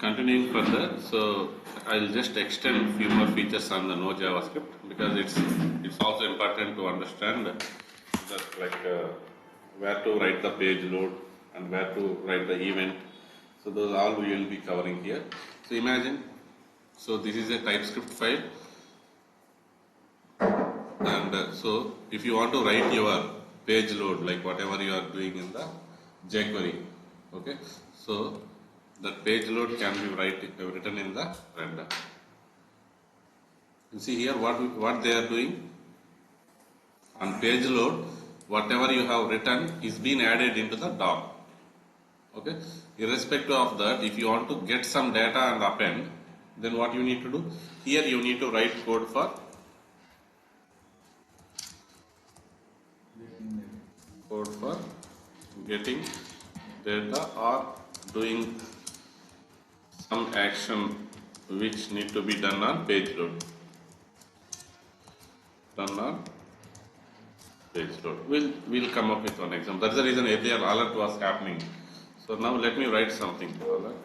Continuing further, so I'll just extend a few more features on the no JavaScript because it's also important to understand that where to write the page load and where to write the event. So those all we will be covering here. So imagine, so this is a TypeScript file, and so if you want to write your page load, like whatever you are doing in the jQuery, okay, so that page load can be written in the render. You see here what they are doing on page load, whatever you have written is being added into the DOM. Okay, irrespective of that, if you want to get some data and append, then what you need to do? Here you need to write code for getting data or doing some action which need to be done on page load. We'll come up with one example. That's the reason earlier alert was happening. So now let me write something. Alert.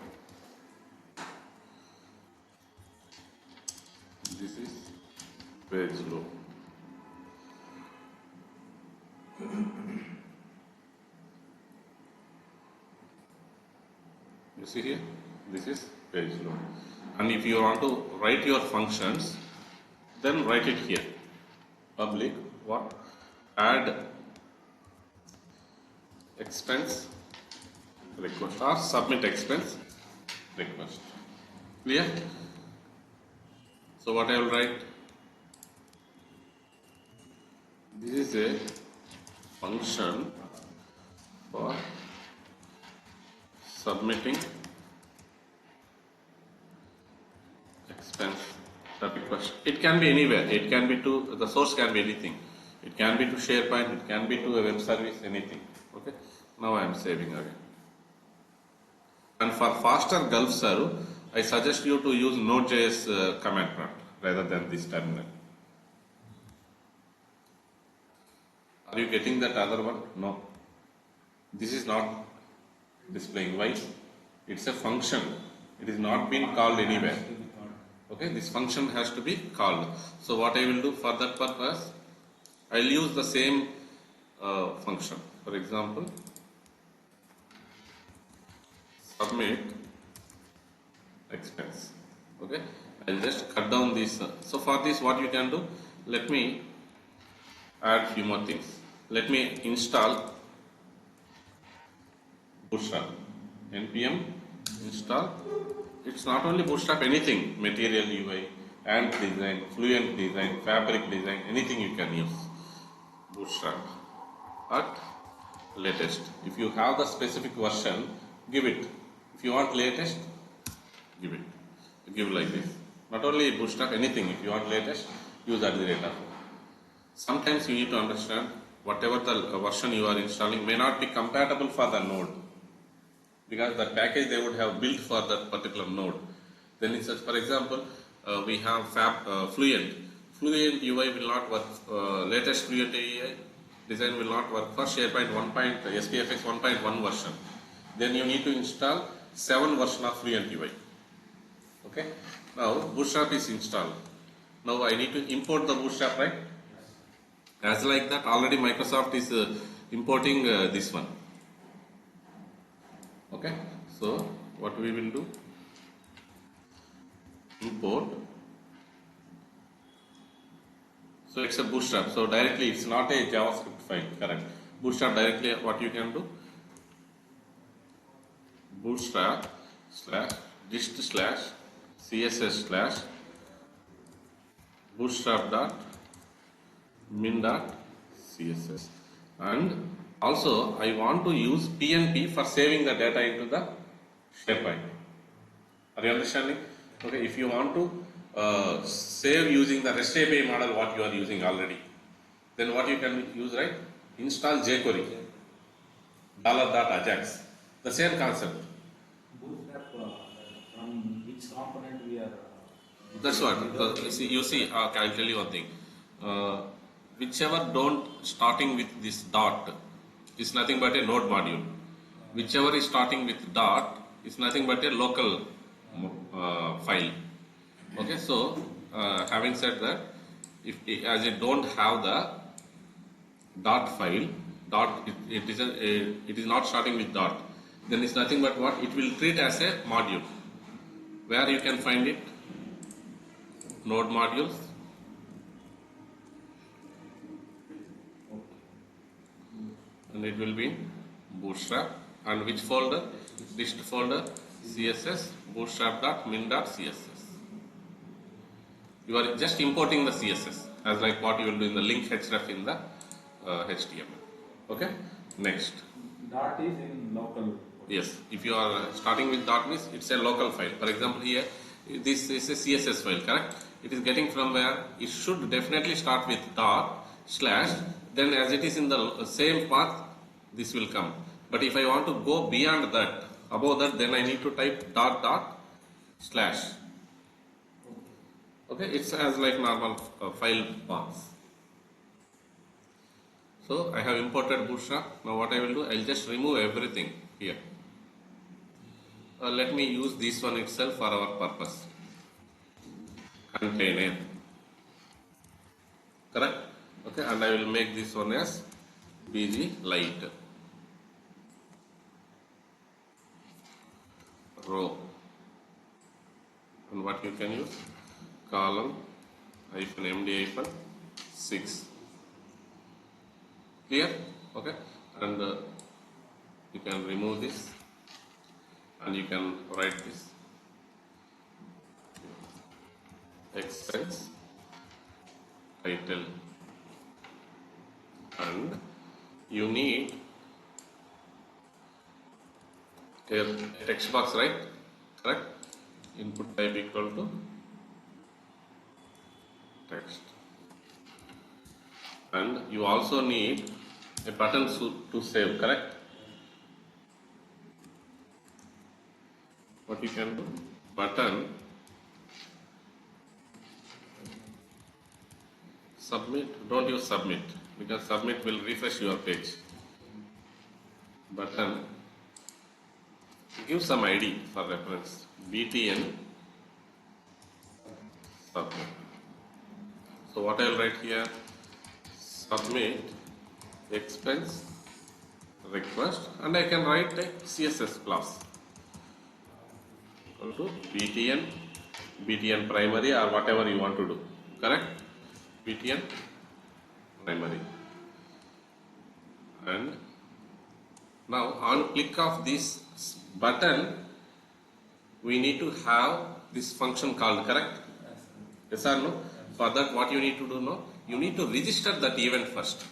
This is page load. You see here, this is page load. And if you want to write your functions, then write it here. Public what? Add expense request or submit expense request. Clear? So what I will write? This is a function for submitting expense request. It can be anywhere. It can be to the source, can be anything. It can be to SharePoint. It can be to a web service. Anything. Okay. Now I am saving again. And for faster Gulf serve, I suggest you to use Node.js command prompt rather than this terminal. Are you getting that other one? No. This is not displaying. Why? It's a function. It is not being called anywhere. Okay, this function has to be called. So what I will do for that purpose, I will use the same function. For example, submit expense. Okay, I will just cut down this. So for this, what you can do? Let me add few more things. Let me install Bootstrap. npm install. It's not only Bootstrap, anything, Material UI, Ant design, Fluent design, Fabric design, anything you can use. Bootstrap at latest. If you have the specific version, give it. If you want latest, give it. Give like this. Not only Bootstrap, anything. If you want latest, use at the rate of. Sometimes you need to understand whatever the version you are installing may not be compatible for the node, because the package they would have built for that particular node. Then it's for example, we have Fluent. Fluent UI will not work, latest Fluent UI design will not work for SharePoint SPFX 1.1 version. Then you need to install 7 version of Fluent UI. Okay. Now Bootstrap is installed. Now I need to import the Bootstrap, right? As like that, already Microsoft is importing this one. Okay, so what we will do? Import. So it's a Bootstrap. So directly it's not a JavaScript file, correct? Bootstrap directly, what you can do? Bootstrap /dist/ css/ bootstrap.min.css, and also I want to use PNP for saving the data into the SharePoint. Are you understanding? Okay, if you want to save using the REST API model what you are using already, then what you can use, right? Install jQuery $.ajax. The same concept. Bootstrap from which component we are? That's what. You see, I'll tell you one thing. Whichever don't starting with this dot is nothing but a node module. Whichever is starting with dot is nothing but a local file. Okay, so having said that, if as it don't have the dot file, it is not starting with dot, then it's nothing but what it will treat as a module. Where you can find it? Node modules, and it will be in Bootstrap. And which folder? List folder, CSS, bootstrap.min.css. You are just importing the CSS as like what you will do in the link href in the HTML. Okay. Next. Dot is in local. Yes. If you are starting with dot means it's a local file. For example, here this is a CSS file, correct? It is getting from where? It should definitely start with dot slash. Then as it is in the same path, this will come. But if I want to go beyond that, above that, then I need to type dot dot slash. Okay, it's as like normal file paths. So I have imported Bootstrap. Now what I will do, I'll just remove everything here. Let me use this one itself for our purpose. Container. Correct? Okay, and I will make this one as BG light. Row. And what you can use? Column -md -6. Clear? Okay, and you can remove this and you can write this expense title, and you need a text box, right? Correct? Input type equal to text, and you also need a button to save, correct? What you can do? Button submit. Don't use submit because submit will refresh your page. Button, give some ID for reference. BTN submit. So what I will write here? Submit expense request, and I can write a CSS class equal to BTN primary or whatever you want to do. Correct? BTN primary. And now on click of this button, we need to have this function called, correct? Yes or no? For that, what you need to do now? You need to register that event first.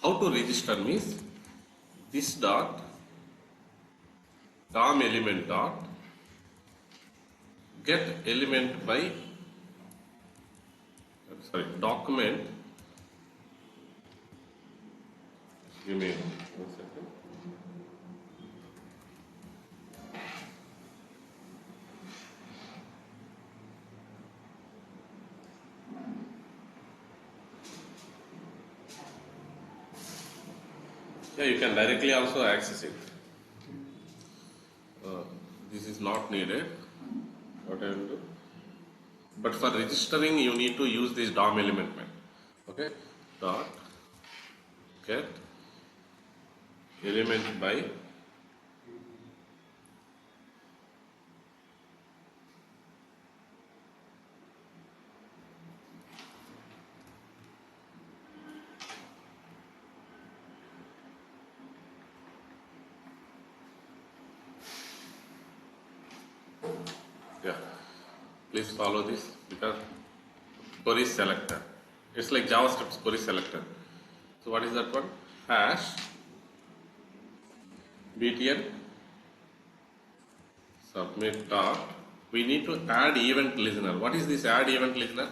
How to register means this dot DOM element dot get element by document. Give me 1 second. Yeah, you can directly also access it. This is not needed. What I will do? But for registering, you need to use this DOM element method. Okay, dot get element by please follow this because query selector. It's like JavaScript's query selector. So what is that one? Hash btn submit dot. We need to add event listener. What is this add event listener?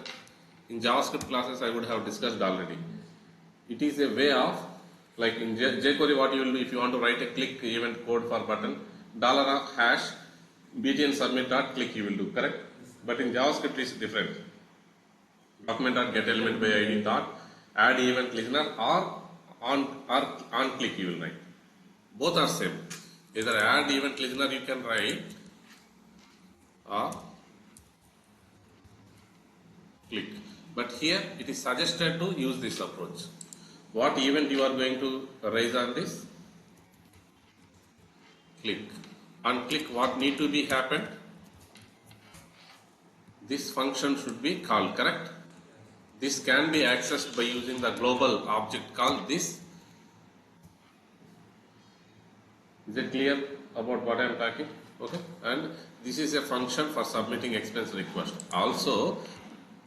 In JavaScript classes I would have discussed already. It is a way of, like in jQuery, what you will do if you want to write a click event code for button, $hash btn submit dot click you will do, correct? But in JavaScript it's different. Document dot get element by id dot add event listener or on click you will write. Both are same. Either add event listener you can write or click. But here it is suggested to use this approach. What event you are going to raise on this? Click. On click, what need to be happened? This function should be called, correct? This can be accessed by using the global object called this. Is it clear about what I am talking? Okay. And this is a function for submitting expense request. Also,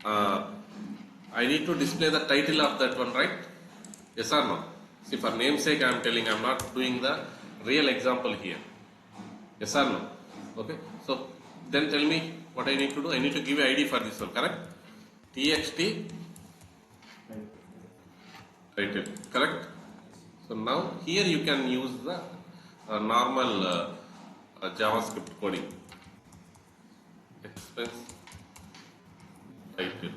I need to display the title of that one, right? Yes or no? See, for namesake I am telling, I am not doing the real example here. Yes or no? Okay. So then tell me what I need to do. I need to give an ID for this one, correct? TXT title, correct? So now here you can use the normal JavaScript coding. Expense title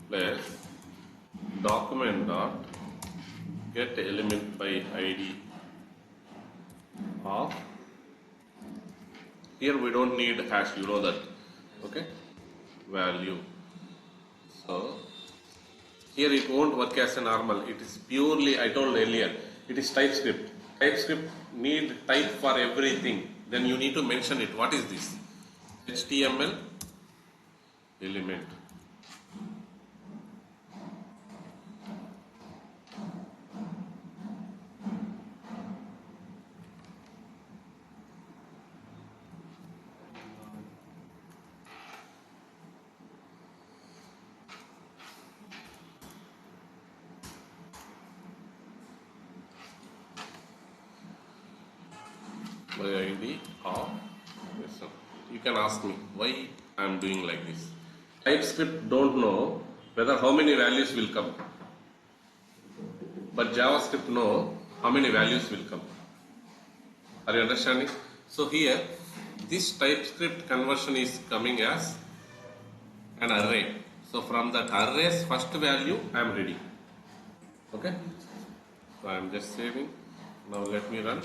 plus document dot get element by ID of, here we don't need hash, you know that, okay, value. So here it won't work as a normal, it is purely, I told earlier, it is TypeScript. TypeScript need type for everything, then you need to mention it. What is this? HTML element. By ID of this one. You can ask me why I am doing like this. TypeScript don't know whether how many values will come, but JavaScript know how many values will come. Are you understanding? So here this TypeScript conversion is coming as an array. So from that array's first value I am ready. Okay. So I am just saving. Now let me run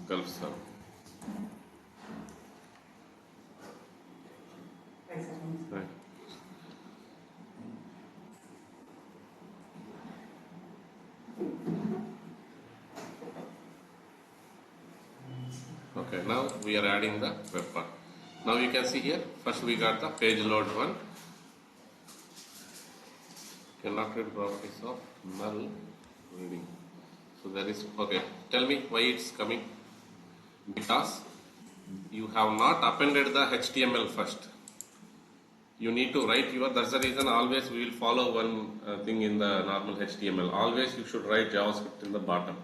Gulf sum. Right. Okay, now we are adding the web part. Now you can see here, first we got the page load one. Cannot read properties of null reading. So there is, okay, tell me why it's coming. Because you have not appended the HTML first. You need to write your, that's the reason always we will follow one thing in the normal HTML. Always you should write JavaScript in the bottom.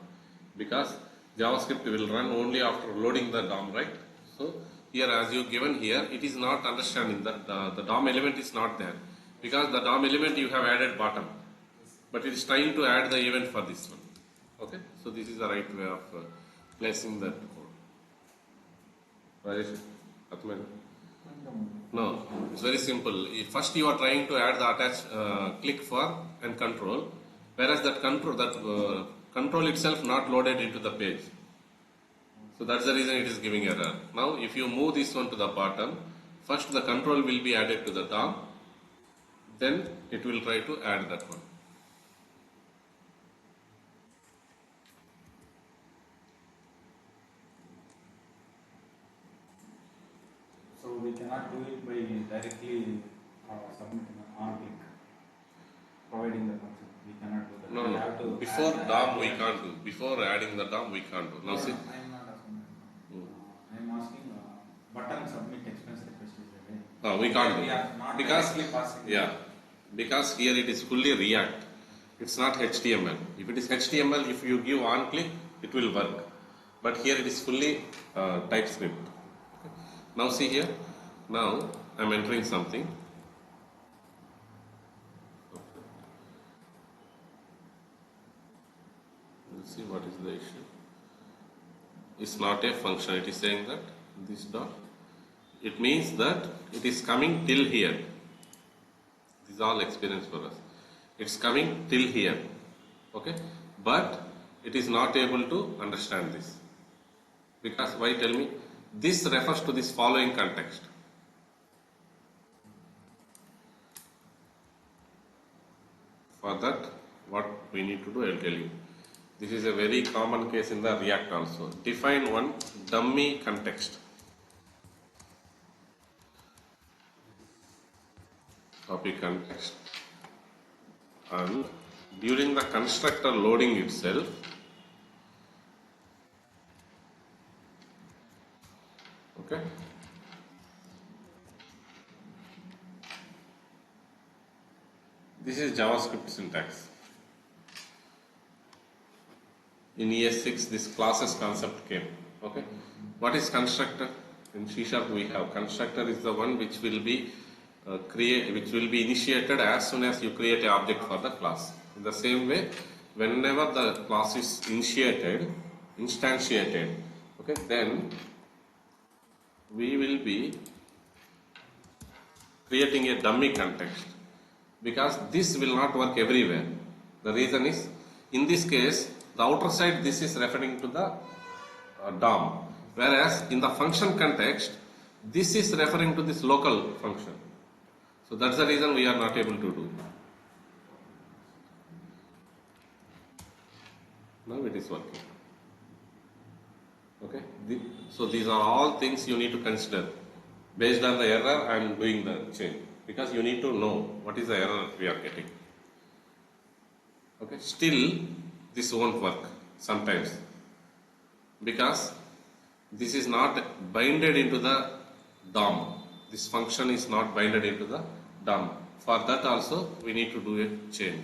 Because JavaScript will run only after loading the DOM, right? So here as you given here, it is not understanding that the DOM element is not there. Because the DOM element you have added bottom. But it is trying to add the event for this one. Okay? So this is the right way of placing that code. Where is it? Atman? No, it's very simple. First you are trying to add the attach click for and control, whereas that control itself not loaded into the page. So that's the reason it is giving error. Now if you move this one to the bottom, first the control will be added to the DOM, then it will try to add that one. So we cannot do it by directly submitting on click, providing the function. We cannot do that. No, We no. have to Before add DOM we can't do. Before adding the DOM we can't do. Now see. I am not asking. I am asking button submit expense request is there. No, we can't We do. are not Because, directly passing. yeah, because here it is fully React. It's not HTML. If it is HTML, if you give on click, it will work. But here it is fully TypeScript. Now see here. Now I am entering something. Let's see what is the issue. It's not a function. It is saying that this dot. It means that it is coming till here. This is all experience for us. It's coming till here. Okay? But it is not able to understand this. Because why, tell me? This refers to this following context. For that, what we need to do, I'll tell you. This is a very common case in the React also. Define one dummy context. Copy context. And during the constructor loading itself, okay, this is JavaScript syntax. In ES6, this classes concept came. Okay, what is constructor? In C# we have constructor is the one which will be which will be initiated as soon as you create an object for the class. In the same way, whenever the class is instantiated, okay, then we will be creating a dummy context, because this will not work everywhere. The reason is, in this case, the outer side, this is referring to the DOM, whereas in the function context, this is referring to this local function. So that's the reason we are not able to do. Now it is working. Okay. So these are all things you need to consider. Based on the error, I am doing the change, because you need to know what is the error we are getting. Okay. Still, this won't work sometimes, because this is not binded into the DOM. This function is not binded into the DOM. For that also, we need to do a change.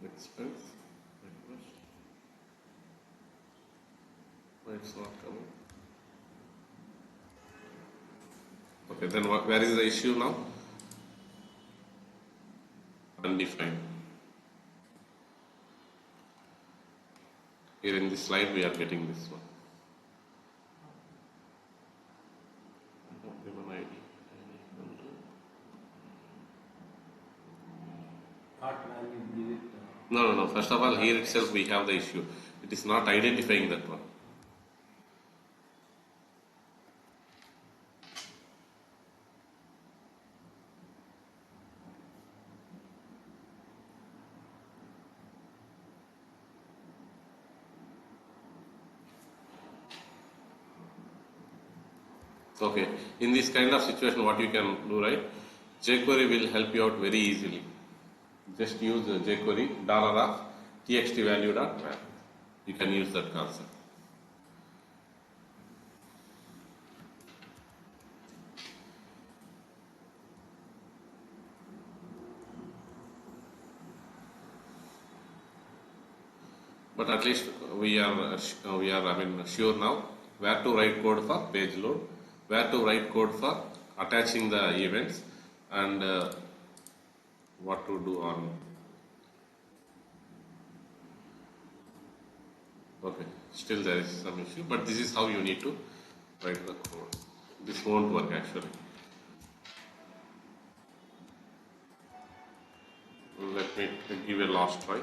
Expense. Why it's not coming? Okay, then where is the issue now? Undefined. Here in this slide we are getting this one. Given ID. Not value, is it? No. First of all, here itself we have the issue. It is not identifying that one. Okay, in this kind of situation, what you can do, right? jQuery will help you out very easily. Just use jQuery $of txt value dot math. You can use that concept. But at least we are sure now where to write code for page load, where to write code for attaching the events, and what to do on. Okay, still there is some issue, but this is how you need to write the code. This won't work actually. Let me give a last try.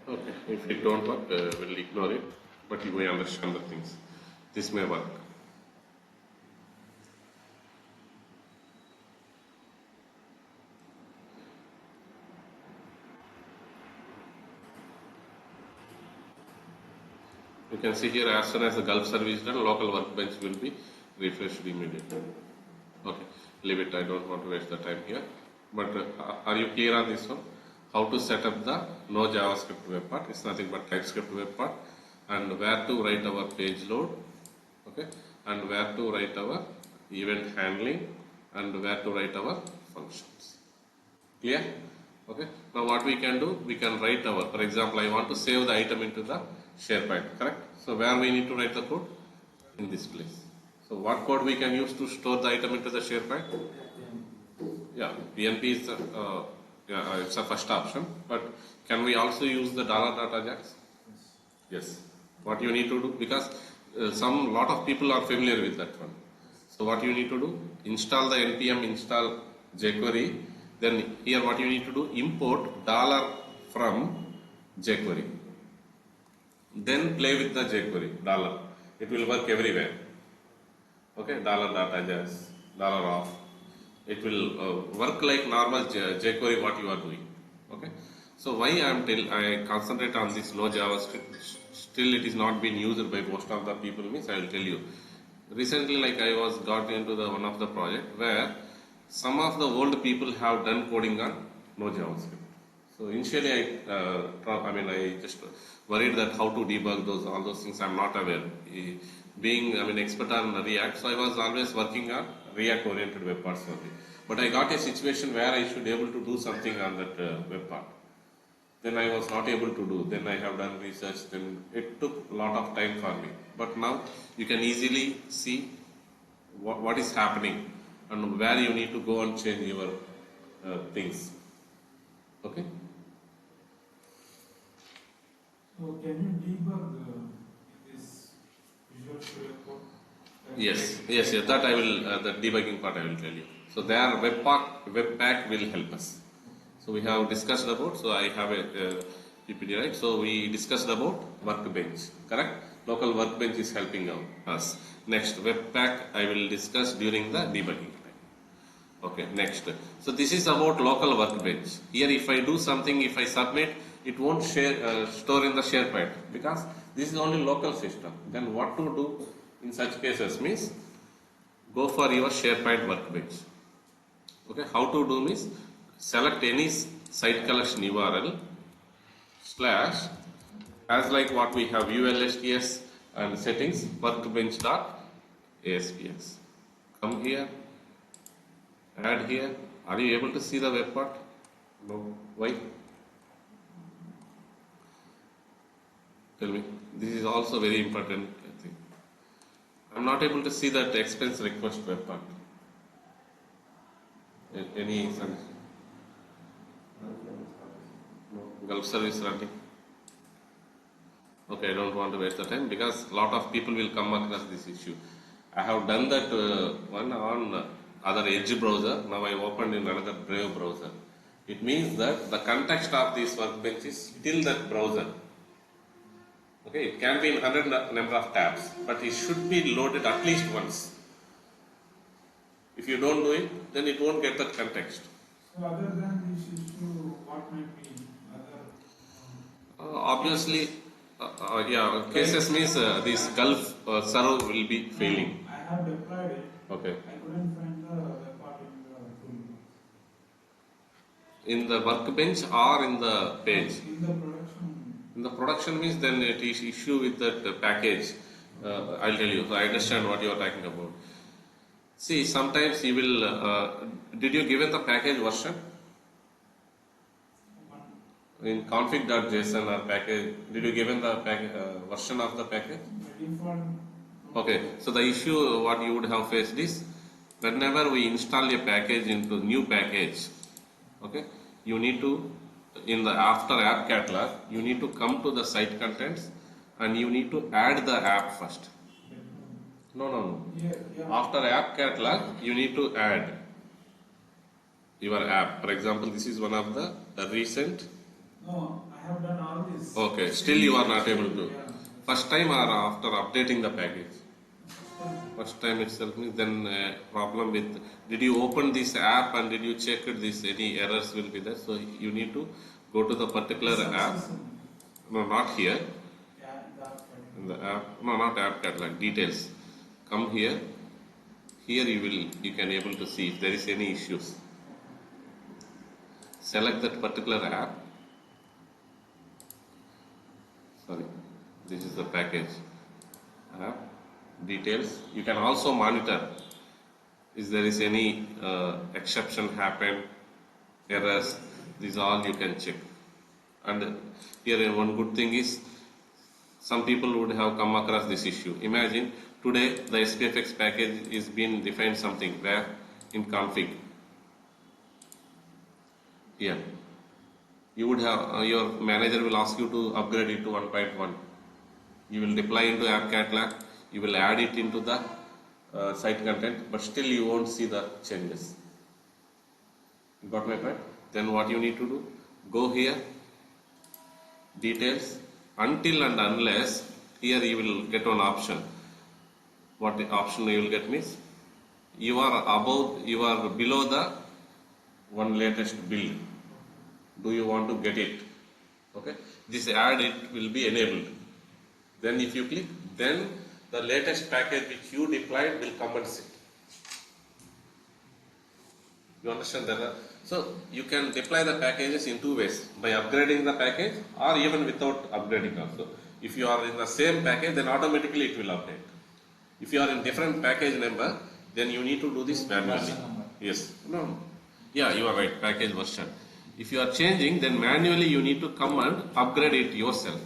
Okay, if it don't work, we'll ignore it, but you may understand the things. This may work. You can see here, as soon as the Gulf service is done, local workbench will be refreshed immediately. Okay, leave it. I don't want to waste the time here. But are you clear on this one? How to set up the no JavaScript web part? It's nothing but TypeScript web part, and where to write our page load, okay, and where to write our event handling, and where to write our functions. Clear? Okay. Now what we can do, we can write our, for example, I want to save the item into the SharePoint, correct? So where we need to write the code? In this place. So what code we can use to store the item into the SharePoint? Yeah, PNP is it's a first option, but can we also use the $.ajax? Yes. What you need to do, because some lot of people are familiar with that one. So what you need to do, install the npm install jQuery. Then here what you need to do, import dollar from jQuery. Then play with the jQuery dollar. It will work everywhere. Okay, $.ajax, $off. It will work like normal jQuery what you are doing. Okay. So why I concentrate on this no JavaScript, still it is not been used by most of the people, means I will tell you. Recently, like I was got into the one of the project where some of the old people have done coding on no JavaScript. So initially I just worried that how to debug all those things I'm not aware. Being expert on React, so I was always working on React oriented web parts only. But I got a situation where I should be able to do something on that web part. Then I was not able to do. Then I have done research. Then it took a lot of time for me. But now you can easily see what is happening and where you need to go and change your things. Okay. So can you debug this Visual Studio Code? Yes. That I will. The debugging part I will tell you. So there, Webpack will help us. So we have discussed about. So I have a PPT, right. So we discussed about Workbench. Correct. Local Workbench is helping us. Next, Webpack I will discuss during the debugging time. Okay. Next. So this is about local Workbench. Here, if I do something, if I submit, it won't store in the SharePoint because this is only local system. Then what to do in such cases means go for your SharePoint Workbench. Okay, how to do means select any site collection URL / as like what we have ULSTS and settings workbench.aspx. Come here, add here. Are you able to see the web part? No. Why? Tell me. This is also very important thing. I'm not able to see that expense request web part. Any suggestion? Gulf service running. Okay, I don't want to waste the time because a lot of people will come across this issue. I have done that one on other Edge browser. Now I opened in another Brave browser. It means that the context of this workbench is still that browser. Okay, it can be in 100 number of tabs, but it should be loaded at least once. If you don't do it, then it won't get that context. So other than this issue, what might be other? Obviously, cases means this Gulf server will be failing. I have deployed it. Okay. I couldn't find the web part in the toolbox. In the workbench or in the page? In the production. In the production means then it is issue with that package. I'll tell you. So I understand what you are talking about. See, sometimes you will. Did you given the package version? In config.json or package, did you given the version of the package? Okay, so the issue what you would have faced is whenever we install a package into new package, okay, you need to after app catalog you need to come to the site contents and you need to add the app first. No. Yeah. After app catalog you need to add your app. For example, this is one of the recent. No, I have done all this. Okay, still you are not able to. First time or after updating the package? First time itself means then problem with. Did you open this app and did you check this? Any errors will be there. So you need to go to the particular app. No, not here. In the app. No, not app catalog. Details. Come here. Here you can able to see if there is any issues. Select that particular app. Sorry, this is the package. App details. You can also monitor Is there is any exception happen, errors, these all you can check. And here one good thing is, some people would have come across this issue. Imagine today the SPFX package is being defined something where in config. Here you would have your manager will ask you to upgrade it to 1.1. You will deploy into app catalog, you will add it into the site content, but still you won't see the changes. You got my point? Then what you need to do? Go here, details, until and unless, here you will get one option. What the option you will get means, you are below the one latest build. Do you want to get it? Okay, this add it will be enabled. Then if you click, then the latest package which you deployed will come and sit. You understand that? So you can deploy the packages in two ways, by upgrading the package or even without upgrading also. If you are in the same package, then automatically it will update. If you are in different package number, then you need to do this manually. Yes. No. Yeah, you are right. Package version. If you are changing, then manually you need to come and upgrade it yourself.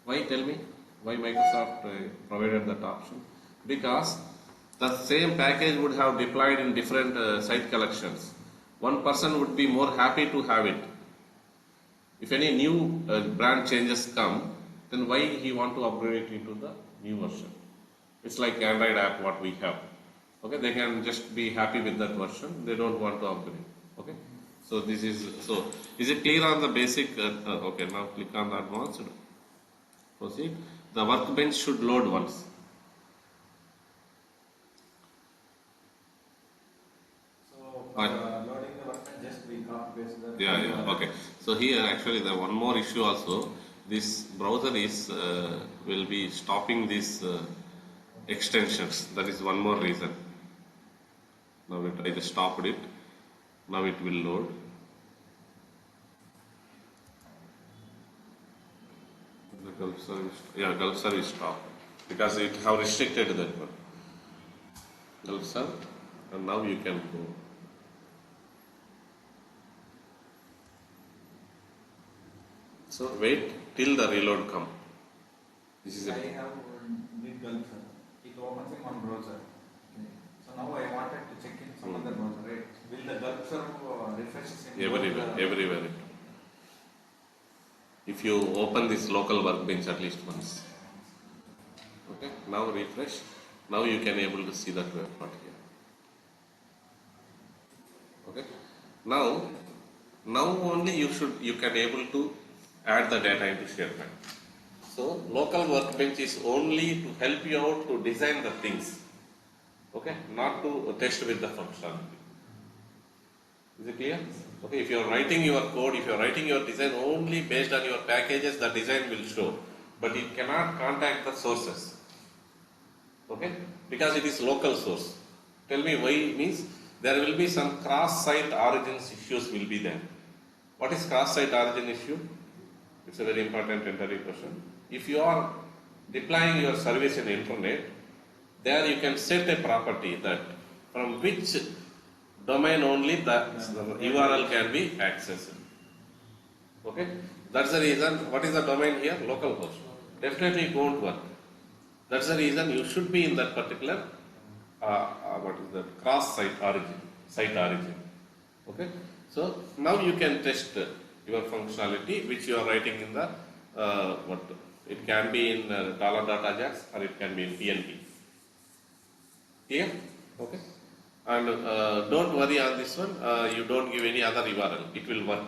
Why? Tell me. Why Microsoft provided that option? Because the same package would have deployed in different site collections. One person would be more happy to have it. If any new brand changes come, then why he want to upgrade it into the new version? It's like Android app what we have. Okay, they can just be happy with that version. They don't want to upgrade. Okay, so this is so. Is it clear on the basic? Okay, now click on the advanced. Proceed. The workbench should load once. So for loading the workbench, just we copy paste the. Yeah. Okay. So here actually the one more issue also. This browser is will be stopping these extensions. That is one more reason. Now I just stopped it. Now it will load. The Gulf service stop because it have restricted that one. Gulf serve, and now you can go. So wait till the reload come. This is I have big Gulf, sir. It opens in one browser. Okay. So now I wanted to check in some other browser, right? Will the Gulf serve refreshes in everywhere. If you open this local workbench at least once. Okay, now refresh. Now you can able to see that part here. Okay, now only you can able to add the data into SharePoint. So local workbench is only to help you out to design the things. Okay, not to test with the functionality. Is it clear? Okay, if you are writing your code, if you are writing your design only based on your packages, the design will show. But it cannot contact the sources. Okay, because it is local source. Tell me why means there will be some cross-site origins issues will be there. What is cross-site origin issue? It's a very important entry question. If you are deploying your service in the internet, there you can set a property that from which domain only the URL can be accessed. Okay, that's the reason. What is the domain here? Localhost. Definitely it won't work. That's the reason you should be in that particular what is that cross-site origin. Okay, so now you can test your functionality which you are writing in the what it can be in $.ajax or it can be in PNP. Here, okay. And don't worry on this one, you don't give any other URL, it will work.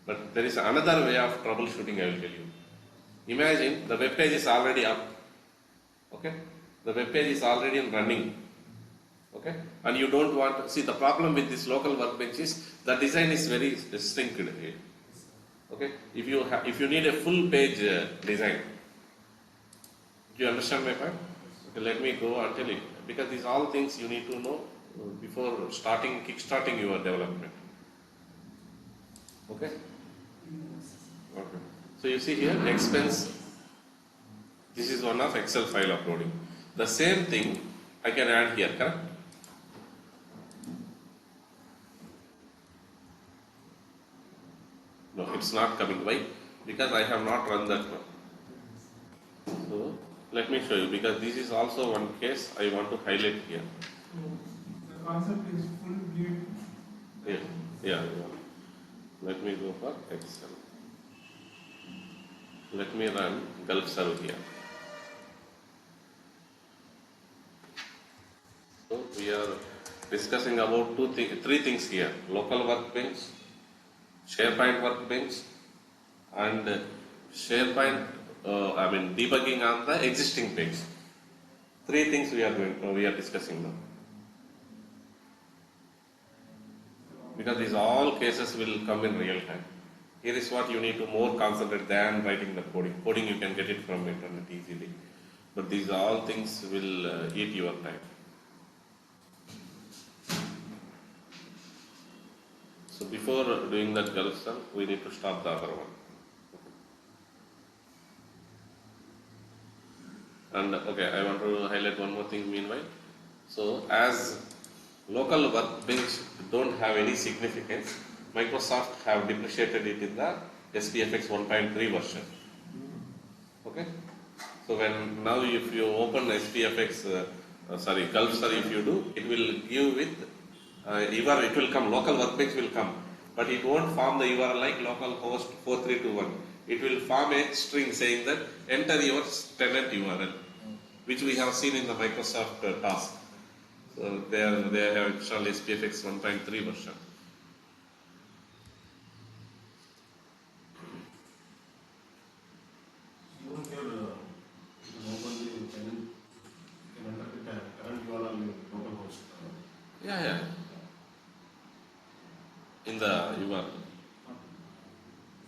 But there is another way of troubleshooting I will tell you. Imagine the web page is already up, okay? The web page is already running, okay? And you don't want to, see the problem with this local workbench is the design is very distinct here, okay? If you need a full page design, do you understand my point? Okay, let me go and tell you. Because these all things you need to know before kickstarting your development. Okay? Okay. So you see here, expense. This is one of Excel file uploading. The same thing I can add here, correct? it's not coming. Why? Because I have not run that one. So let me show you, because this is also one case I want to highlight here. The concept is full bleed. Yeah, yeah. Let me go for Excel. Let me run Gulf serve here. So we are discussing about three things here: local workbench, SharePoint workbench, and SharePoint. Debugging on the existing page. Three things we are discussing now. Because these all cases will come in real time. Here is what you need to more concentrate than writing the coding. Coding you can get it from internet easily, but these all things will eat your time. So before doing that Gulf stuff, we need to stop the other one. And okay, I want to highlight one more thing meanwhile. So as local workbench don't have any significance, Microsoft have depreciated it in the SPFX 1.3 version. Okay. So when now if you open SPFX, Gulf Star, if you do, it will give with URL. It will come, local workbench will come, but it won't form the URL like localhost 4321. It will form a string saying that enter your tenant URL, which we have seen in the Microsoft task. So they have installed SPFX 1.3 version. Even here, you can open the tenant, you can enter the current URL in localhost. Yeah. In the URL.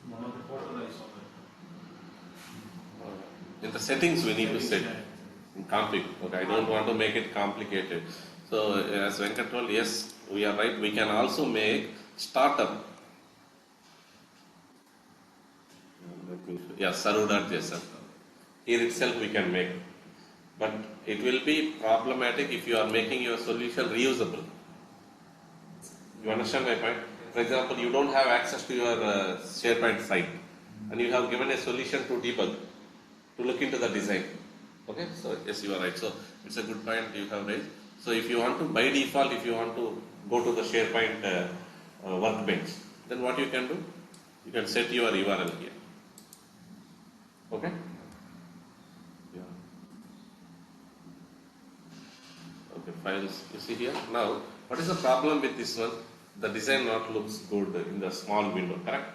One of the portal I saw that. In the settings we need to set in config. Okay, I don't want to make it complicated. So as Venkat told, yes, we are right. We can also make startup. Yeah, server.json. Here itself we can make, but it will be problematic if you are making your solution reusable. You understand my point? For example, you don't have access to your SharePoint site, and you have given a solution to debug, to look into the design. Okay, so yes, you are right. So it's a good point you have raised. So if you want to, by default, if you want to go to the SharePoint workbench, then what you can do? You can set your URL here. Okay? Yeah. Okay, files, you see here. Now, what is the problem with this one? The design not looks good in the small window, correct?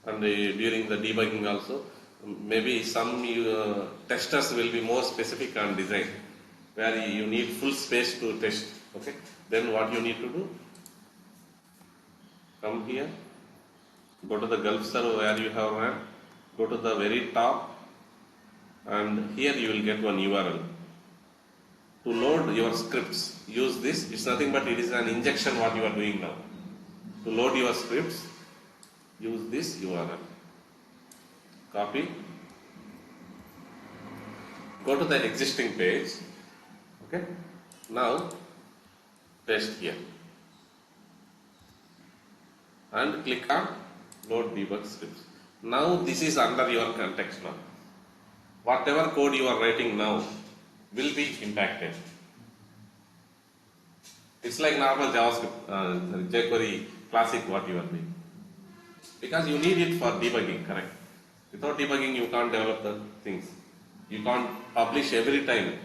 And during the debugging also, maybe some testers will be more specific on design, where you need full space to test. Okay, then what you need to do? Come here, go to the Gulf server where you have run, go to the very top, and here you will get one URL. To load your scripts, use this. It's nothing but it is an injection what you are doing now. To load your scripts, use this URL. Copy. Go to the existing page. Okay. Now paste here and click on load debug scripts. Now this is under your context now. Whatever code you are writing now will be impacted. It's like normal JavaScript, jQuery classic what you are doing. Because you need it for debugging, correct? Without debugging you can't develop the things. You can't publish every time.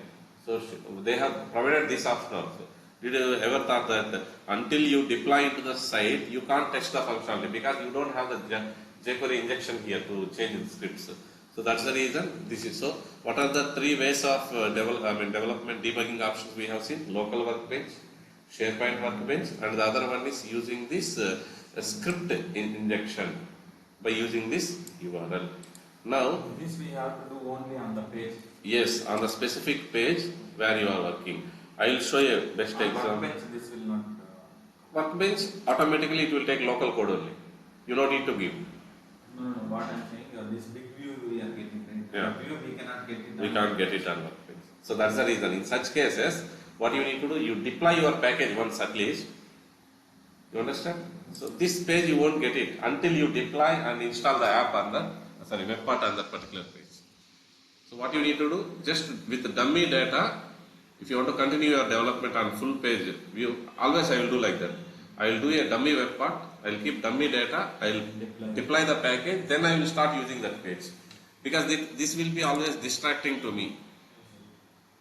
So they have provided this option also. Did you ever thought that until you deploy into the site, you can't test the functionality because you don't have the jQuery injection here to change the scripts. So that's the reason this is so. What are the three ways of development debugging options we have seen? Local workbench, SharePoint workbench, and the other one is using this script injection by using this URL. Now, This we have to do only on the page. yes, on the specific page where you are working. I will show you a best example. Workbench, this will not. Workbench, automatically it will take local code only. You don't need to give. No, what I'm saying, this big view we are getting, right? Yeah. That view we cannot get it. We on can't get it on workbench. So that's the reason. In such cases, what you need to do, you deploy your package once at least, You understand? So this page you won't get it until you deploy and install the app on the, sorry, web part on that particular page. So what you need to do, just with the dummy data, if you want to continue your development on full page view, always I will do like that. I will do a dummy web part, I will keep dummy data, I will deploy the package, then I will start using that page. Because this will be always distracting to me,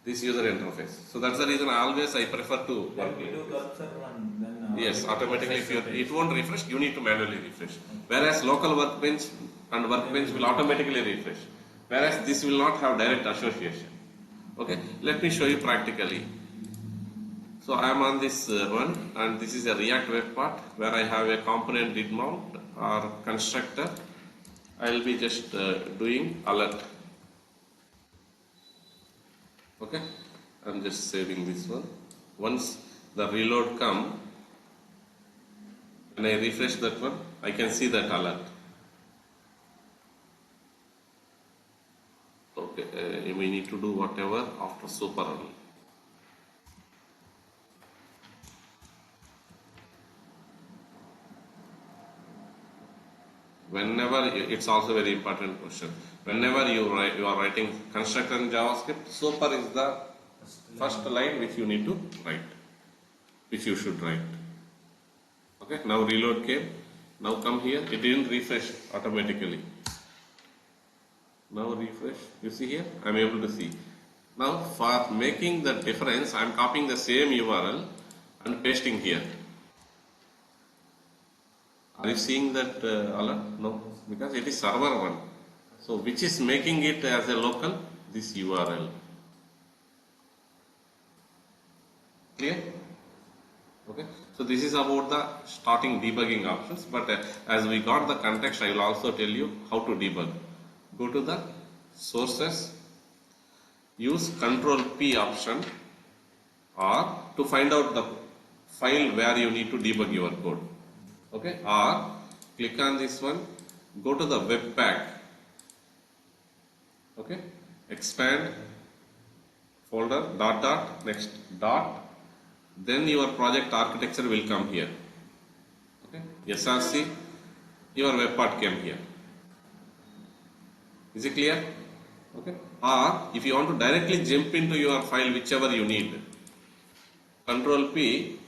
this user interface. So that's the reason I prefer to work When we like do this. Gulf server and then Yes, automatically if refresh the it page. won't refresh, you need to manually refresh. Whereas local workbench and workbench will automatically refresh. Whereas this will not have direct association. Okay, let me show you practically. So I am on this one, and this is a React web part where I have a component did mount or constructor. I will be just doing alert. Okay, I am just saving this one. Once the reload come, when I refresh that one, I can see that alert. Okay, we need to do whatever after super run. Whenever it's also very important question. Whenever you are writing constructor in JavaScript, super is the first line which you need to write, which you should write. Okay, now reload came. Now come here. It didn't refresh automatically. Now refresh. You see here? I am able to see. Now for making the difference, I am copying the same URL and pasting here. Are you seeing that alert? No, because it is server one. So which is making it as a local? This URL. Clear? Okay. So this is about the starting debugging options. But as we got the context, I will also tell you how to debug. Go to the sources. Use Control P option, or to find out the file where you need to debug your code. Okay, or click on this one, go to the webpack. Okay, expand folder next dot, then your project architecture will come here. Okay, SRC, your web part came here. Is it clear? Okay, or if you want to directly jump into your file whichever you need, Control P,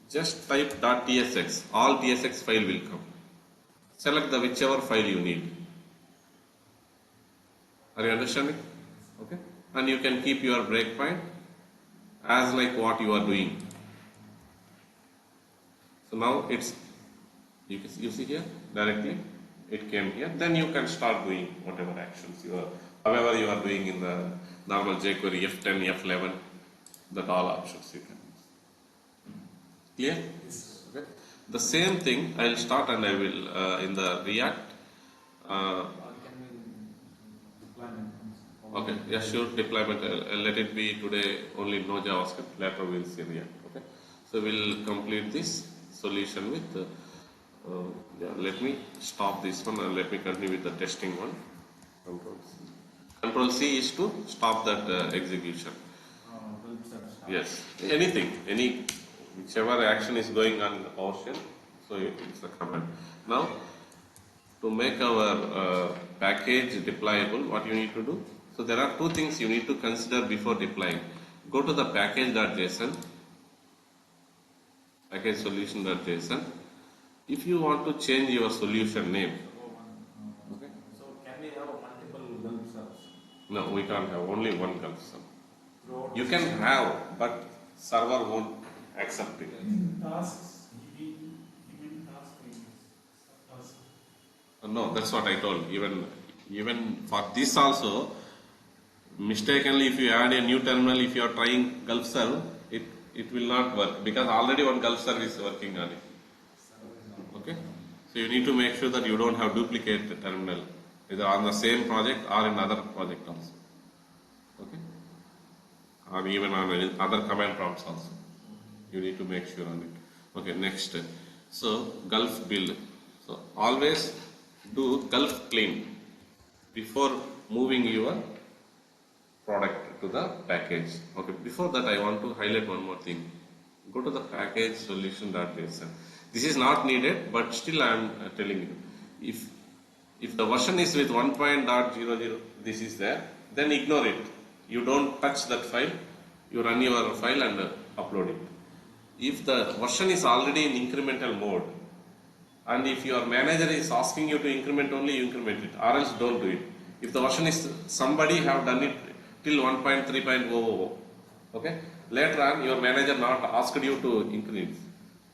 just type .tsx, all tsx file will come. Select the whichever file you need. Are you understanding? Okay, and you can keep your breakpoint as like what you are doing. So now it's, you see here directly it came here. Then you can start doing whatever actions however you are doing in the normal jQuery F10, F11, that all options you can use. Clear? Yes. Okay. The same thing I will start and I will in the React. Or can we deployment? Okay, yeah, sure, deployment. Let it be today only no JavaScript. Later we'll see React. Okay, so we'll complete this solution with. Yeah, let me stop this one and let me continue with the testing one. Control C. Control C is to stop that execution. Gulf server start. Yes, anything, whichever action is going on in the PowerShell, so it's a command. Now, to make our package deployable, what you need to do? So there are two things you need to consider before deploying. Go to the package.json, package solution.json. If you want to change your solution name, okay. So can we have multiple Gulf servers? No, we can't have only one Gulf server. Throughout You the can system? have, but server won't accept it. Tasks, even task tasks. No, that's what I told. Even for this also, mistakenly if you add a new terminal, if you are trying Gulf serve, it will not work because already one Gulf serve is working on it. Okay, so you need to make sure that you don't have duplicate terminal either on the same project or in other project also. Okay, or even on other command prompts also. You need to make sure on it. Okay, next. So Gulf build. So always do Gulf clean before moving your product to the package. Okay, before that I want to highlight one more thing. Go to the package solution.json. This is not needed, but still I am telling you. If the version is with 1.00, this is there, then ignore it. You don't touch that file. You run your file and upload it. If the version is already in incremental mode, and if your manager is asking you to increment only, you increment it, or else don't do it. If the version is, somebody have done it till 1.3.000, okay, later on your manager not asked you to increase,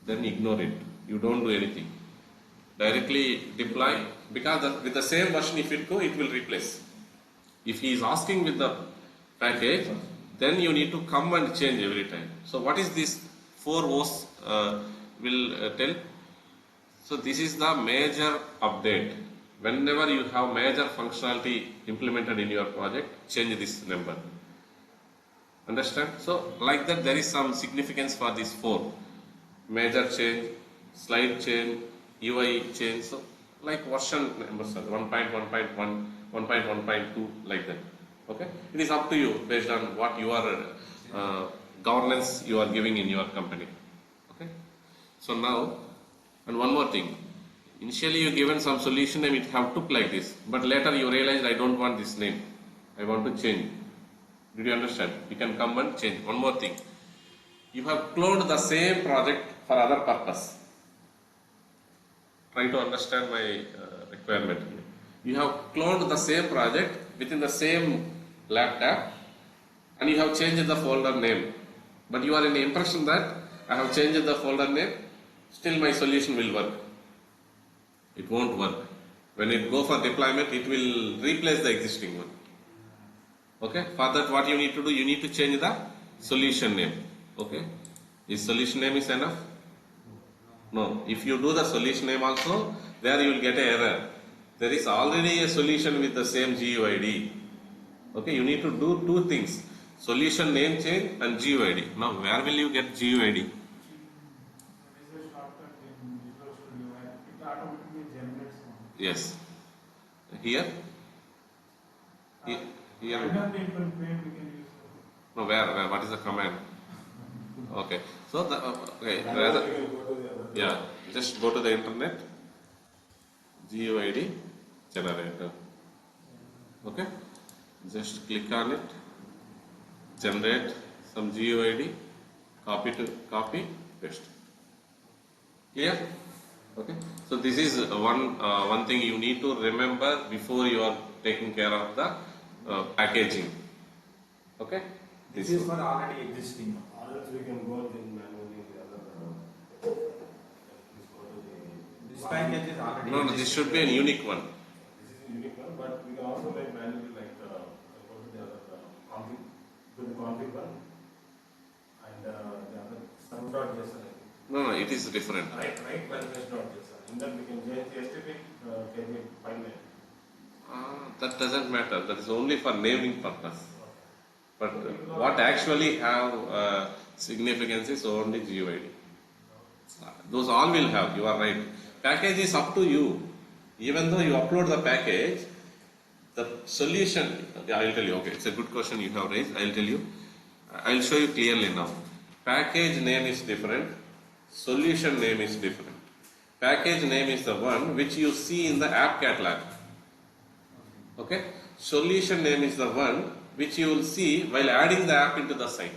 then ignore it. You don't do anything. Directly deploy, because with the same version if it go, it will replace. If he is asking with the package, then you need to come and change every time. So what is this 4 O's will tell? So this is the major update. Whenever you have major functionality implemented in your project, change this number. Understand? So like that, there is some significance for these 4. Major change, slide change, UI change. So like version numbers, 1.1.1, 1.1.2, like that. Okay? It is up to you based on what your governance you are giving in your company. Okay? So now, and one more thing. Initially you given some solution name, it have took like this, but later you realized I don't want this name. I want to change. Did you understand? You can come and change. One more thing. You have cloned the same project for other purpose. Try to understand my requirement here. You have cloned the same project within the same laptop and you have changed the folder name. But you are in the impression that I have changed the folder name, still my solution will work. It won't work. When it go for deployment, it will replace the existing one. Okay? For that, what you need to do, you need to change the solution name. Okay? Is solution name is enough? No. If you do the solution name also, there you will get an error. There is already a solution with the same GUID. Okay? You need to do 2 things. Solution name change and GUID. Now, where will you get GUID? There is a shortcut in Visual Studio where it automatically generates one. Yes. Here? Here. Randomly it will create, we can use it. No, where? What is the command? Okay. So, okay. And Rather, also you can go to the other. yeah. Just go to the internet. GUID generator. Okay. Just click on it. Generate some GUID. Copy, paste. Clear? Okay. So this is one thing you need to remember before you are taking care of the packaging. Okay. This is for already existing. Or else we can go in manually the other. Let's go to the. This package is already No, this should be a unique one. This is a unique one, but we can also make manually like go to the other config, to the config one, and the other sum.json. No, it is different. Right manifest.json. In that we can change the STP KJ file name. That doesn't matter. That is only for naming purpose. But what actually have significance is only GUID. Those all will have. You are right. Package is up to you. Even though you upload the package, the solution. I will tell you. Okay, it's a good question you have raised. I will tell you. I will show you clearly now. Package name is different. Solution name is different. Package name is the one which you see in the app catalog. Okay. Solution name is the one which you will see while adding the app into the site.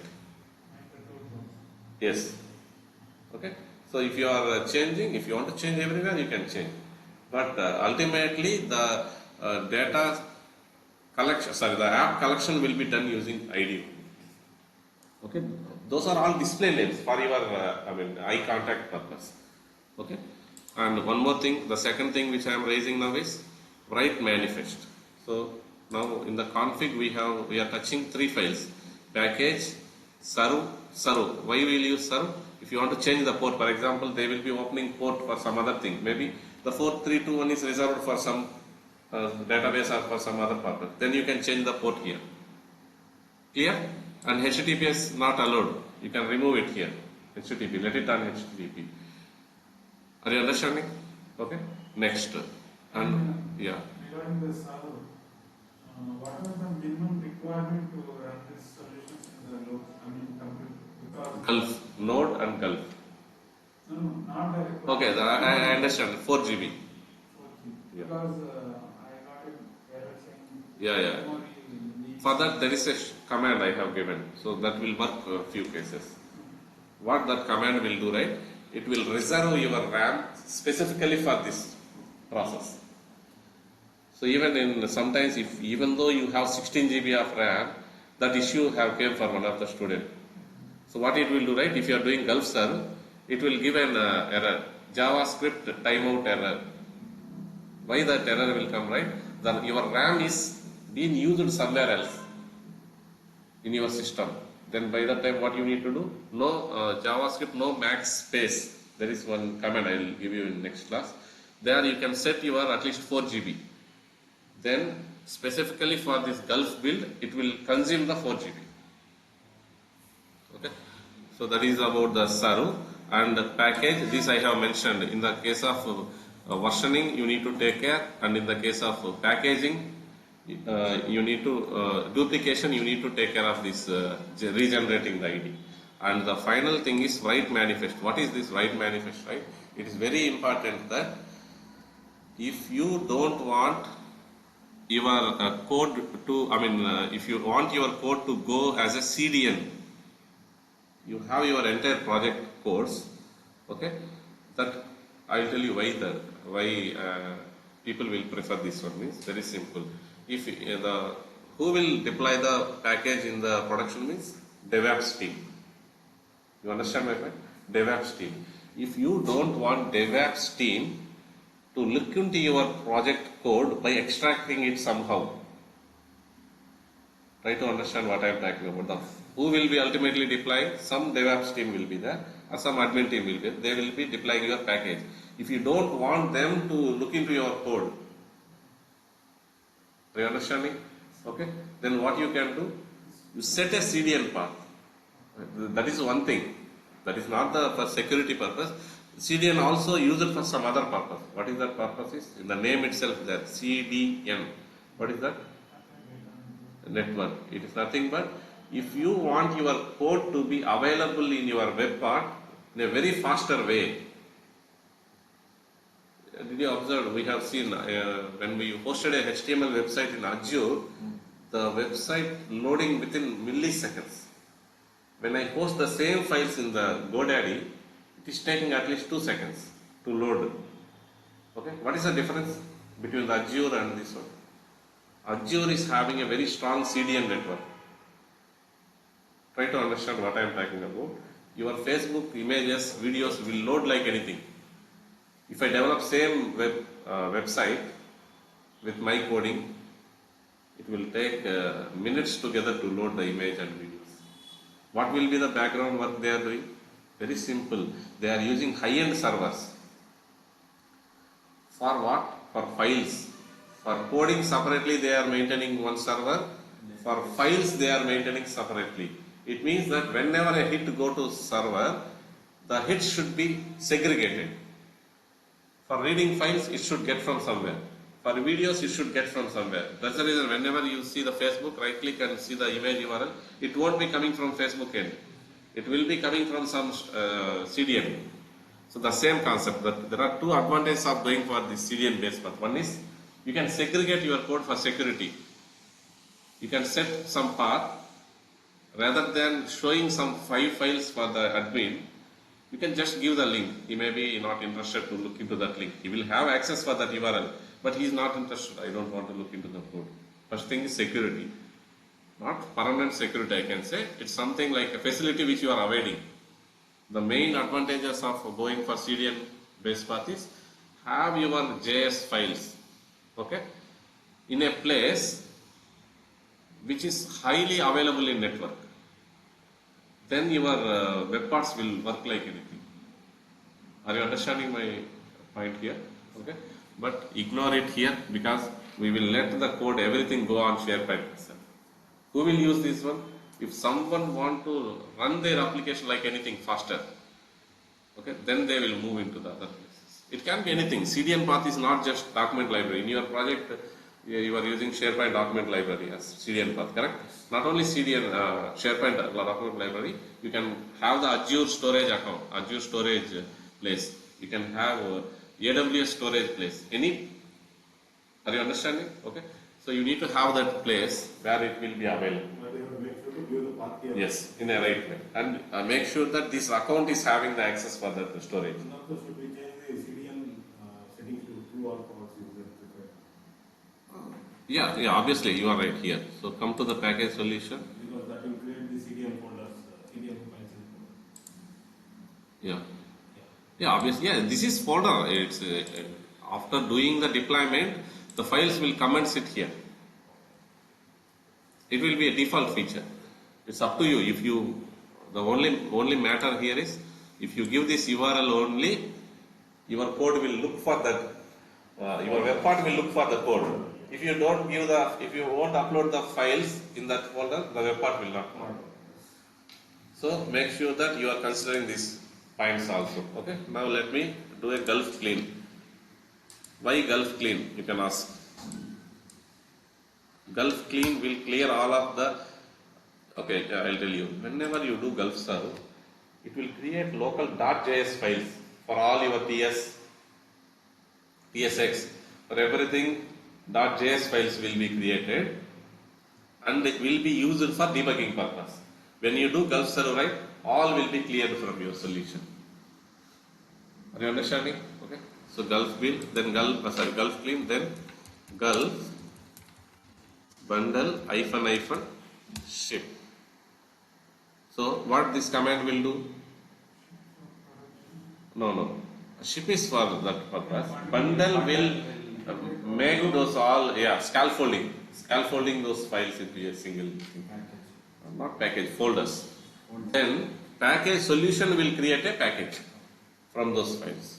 Yes. Okay. So if you are changing, if you want to change everywhere, you can change. But ultimately, the data collection, the app collection will be done using ID. Okay. Those are all display names for your, eye contact purpose. Okay. And one more thing, the second thing which I am raising now is write manifest. So now in the config we are touching 3 files: package, serve. Why will you use serve? If you want to change the port, for example, they will be opening port for some other thing. Maybe the 4321 is reserved for some database or for some other purpose. Then you can change the port here. Clear? And HTTPS not allowed. You can remove it here. HTTP. Let it on HTTP. Are you understanding? Okay. Next. And yeah. Regarding the server, what are the minimum requirement to run these solutions in the computer? Because Gulf. Node and Gulf. no, not directly Okay, I understand. 4 GB. Yeah. Because I got an error saying Yeah, yeah. memory needs. For that, there is a command I have given, so that will work for a few cases. What that command will do, right? It will reserve your RAM specifically for this process. So even in sometimes, if even though you have 16 GB of RAM, that issue have came for one of the student. So what it will do, right? If you are doing Gulf serve, it will give an error, JavaScript timeout error. Why that error will come, right? That your RAM is being used somewhere else in your system. Then by that time, what you need to do? No JavaScript, no max space. There is one command I will give you in next class. There you can set your at least 4 GB. Then specifically for this Gulf build, it will consume the 4 GB. Okay. So that is about the serve and the package. This I have mentioned. In the case of versioning, you need to take care, and in the case of packaging, you need to duplication. You need to take care of this regenerating the ID. And the final thing is write manifest. What is this write manifest? Right? It is very important that if you don't want your code to, if you want your code to go as a CDN, you have your entire project codes, okay? That I will tell you why people will prefer this one. Means very simple. If who will deploy the package in the production means DevOps team. You understand my point? DevOps team. If you don't want DevOps team to look into your project code by extracting it somehow, try to understand what I am talking about. Who will be ultimately deploying? Some DevOps team will be there, or some admin team will be there. They will be deploying your package. If you don't want them to look into your code, are you understanding? Okay. Then what you can do? You set a CDN path. That is one thing. That is not for security purpose. CDN also use it for some other purpose. What is that purpose? Is in the name itself there. CDN. What is that? Network. It is nothing but if you want your code to be available in your web part in a very faster way. Did you observe? We have seen when we hosted a HTML website in Azure, the website loading within milliseconds. When I post the same files in the GoDaddy, it is taking at least 2 seconds to load. Okay, what is the difference between the Azure and this one? Azure is having a very strong CDN network. Try to understand what I am talking about. Your Facebook images, videos will load like anything. If I develop same website with my coding, it will take minutes together to load the image and videos. What will be the background work they are doing? Very simple. They are using high-end servers. For what? For files. For coding separately they are maintaining one server. For files they are maintaining separately. It means that whenever a hit go to server, the hits should be segregated. For reading files, it should get from somewhere. For videos, it should get from somewhere. That's the reason whenever you see the Facebook, right click and see the image URL, it won't be coming from Facebook end. It will be coming from some CDN. So the same concept. That there are two advantages of going for this CDN based path. One is you can segregate your code for security. You can set some path rather than showing some 5 files for the admin. You can just give the link. He may be not interested to look into that link. He will have access for that URL, but he is not interested. I don't want to look into the code. First thing is security. Not permanent security, I can say. It's something like a facility which you are avoiding. The main advantages of going for CDN based path is have your JS files, okay, in a place which is highly available in network. Then your web parts will work like anything. Are you understanding my point here? Okay, but ignore it here because we will let the code everything go on SharePoint itself. Who will use this one? If someone want to run their application like anything faster, okay, then they will move into the other places. It can be anything. CDN path is not just document library. In your project, you are using SharePoint document library as CDN path, correct? Not only CDN, SharePoint document library, you can have the Azure storage account, Azure storage place. You can have AWS storage place. Are you understanding? Okay. So you need to have that place where it will be available. But you have to make sure to give the path key. Yes, in a right way. And make sure that this account is having the access for that storage. And also should we change the CDN settings to true or false user preferred? Yeah, obviously you are right here. So come to the package solution. Because that will create the CDN folders, CDN files. Yeah. Yeah, obviously. Yeah, this is folder. It's after doing the deployment, the files will come and sit here. It will be a default feature. It's up to you. If you, the only matter here is, if you give this URL only, your code will look for that. Your web part will look for the code. If you don't give the, if you won't upload the files in that folder, the web part will not come. So make sure that you are considering these points also. Okay. Now let me do a Gulf clean. Why Gulf clean? You can ask. Gulf clean will clear all of the. Okay, I'll tell you. Whenever you do Gulf serve, it will create local .js files for all your TSX. For everything, .js files will be created, and it will be used for debugging purpose. When you do Gulf serve, right, all will be cleared from your solution. Are you understanding? Okay. So Gulf build, then Gulf clean, then Gulf bundle -- ship. So what this command will do? No. Ship is for that purpose. Bundle will make those all, scaffolding those files into a single thing. Not package, folders. Then package solution will create a package from those files.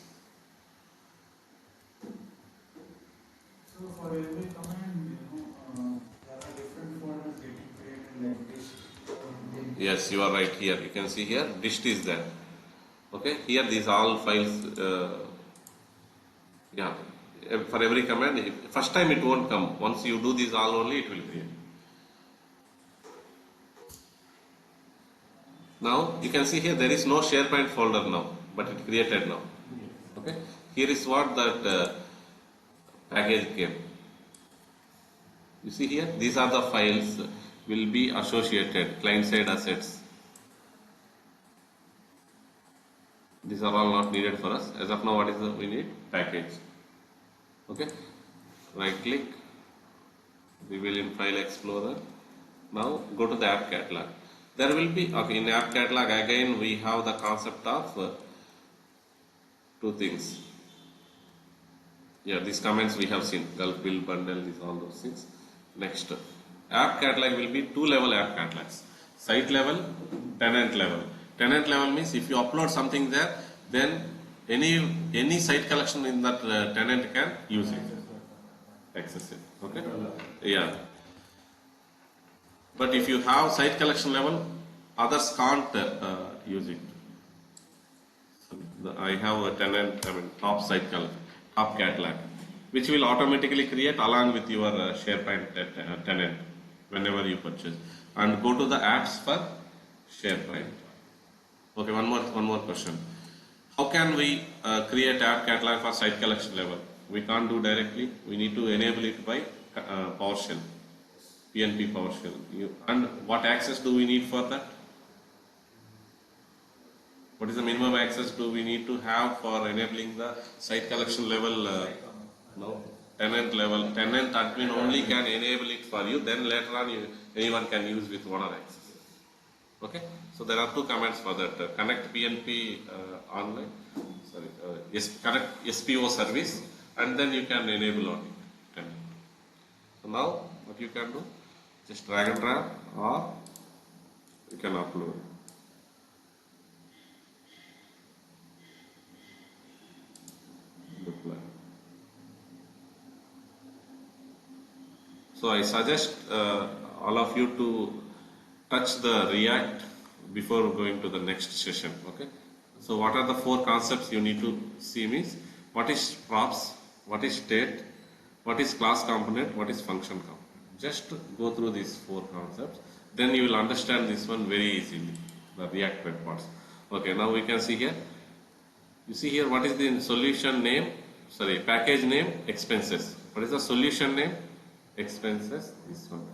So for every command, there are different folders getting created like this. Yes, you are right here. You can see here, dist is there. Okay, here these all files, for every command, first time it won't come. Once you do these all only, it will create. Now, you can see here, there is no SharePoint folder now, but it created now. Okay, here is what that package came. You see here, these are the files will be associated, client-side assets. These are all not needed for us. As of now, what is the we need? Package. Okay. Right click, reveal in File Explorer. Now go to the App Catalog. There will be, okay, in App Catalog again we have the concept of two things. Yeah, these comments we have seen, Gulf build bundle, these all those things. Next, App Catalog will be two-level App Catalogs. Site level, tenant level. Tenant level means if you upload something there, then any site collection in that tenant can use it, access it. Okay? Yeah. But if you have site collection level, others can't use it. So I have a tenant, top site collection, top catalog, which will automatically create along with your SharePoint tenant whenever you purchase. And go to the apps for SharePoint. Okay, one more question. How can we create app catalog for site collection level? We can't do directly. We need to enable it by PowerShell, PNP PowerShell. And what access do we need for that? What is the minimum access do we need to have for enabling the site collection level? No, tenant level. Tenant admin only can enable it for you. Then later on, anyone can use with owner access. Okay, so there are two commands for that. Connect PNP online, connect SPO service, and then you can enable on it. So now what you can do, just drag and drop, or you can upload. Deploy. So I suggest all of you to touch the React before going to the next session. Okay. So what are the four concepts you need to see means what is props, what is state, what is class component, what is function component. Just go through these four concepts. Then you will understand this one very easily, the React web parts. Okay. Now we can see here You see here, what is the solution name? Sorry, package name, expenses. What is the solution name? Expenses, this one.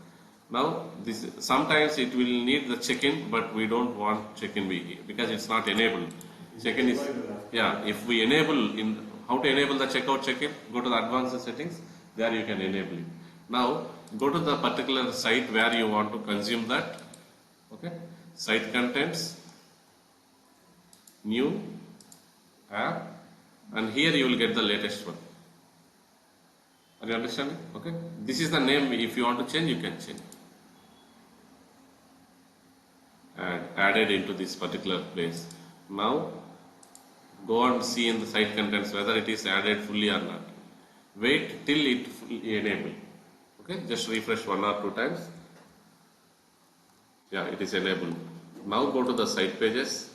Now, this sometimes it will need the check-in, but we don't want check-in because it's not enabled. Check-in is, yeah, if we enable, in how to enable the checkout check-in, go to the advanced settings, there you can enable it. Now, go to the particular site where you want to consume that, okay, site contents, new, app, and here you will get the latest one. Are you understanding? Okay. This is the name. If you want to change, you can change. And added into this particular place. Now, go and see in the site contents whether it is added fully or not. Wait till it fully enabled. Okay. Just refresh 1 or 2 times. Yeah, it is enabled. Now go to the site pages.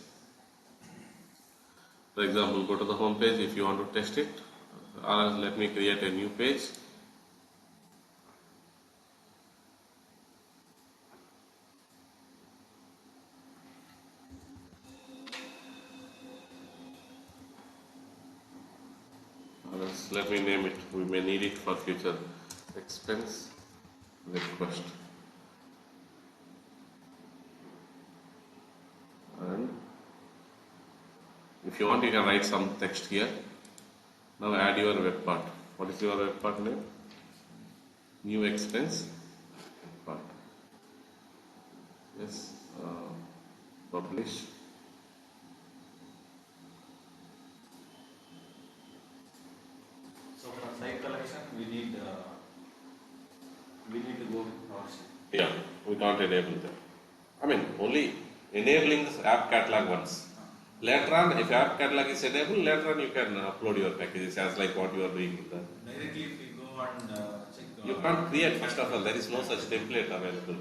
For example, go to the home page if you want to test it, or let me create a new page. Or else let me name it, we may need it for future. Expense request. And if you want, you can write some text here. Now add your web part. What is your web part name? New expense part. Yes, publish. So for site collection, we need to go with PowerShell. Yeah, we can't enable that. I mean, only enabling this app catalog once. Later on, if app catalog is enabled, later on you can upload your packages as like what you are doing in the. Directly, if we go and check. You can't create, first of all, there is no such template available.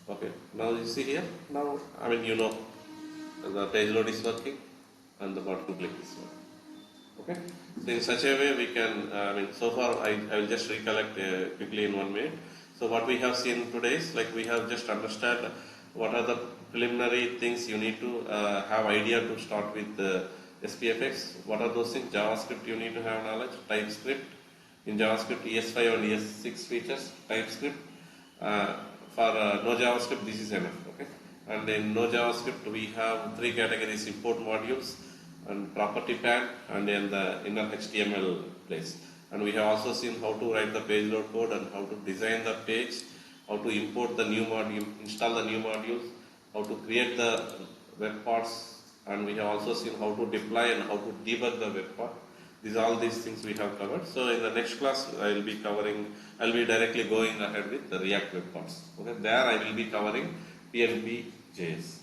Okay, now you see here, now, I mean, you know, the page load is working and the button click is working. Okay, so in such a way we can, I mean, so far I will just recollect quickly in 1 minute. So what we have seen today is like we have just understand what are the preliminary things you need to have idea to start with SPFX. What are those things? JavaScript you need to have knowledge, TypeScript. In JavaScript, ES5 and ES6 features, TypeScript. For no JavaScript, this is enough. Okay, and in no JavaScript, we have 3 categories: import modules, and property path, and then the inner HTML place. And we have also seen how to write the page load code and how to design the page, how to import the new module, install the new modules, how to create the web parts, and we have also seen how to deploy and how to debug the web part. All these things we have covered. So in the next class, I will be directly going ahead with the React web parts. Okay, there I will be covering PNP.js.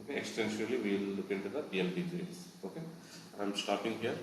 Okay, extensively we will look into the PNP.js. Okay, I am stopping here.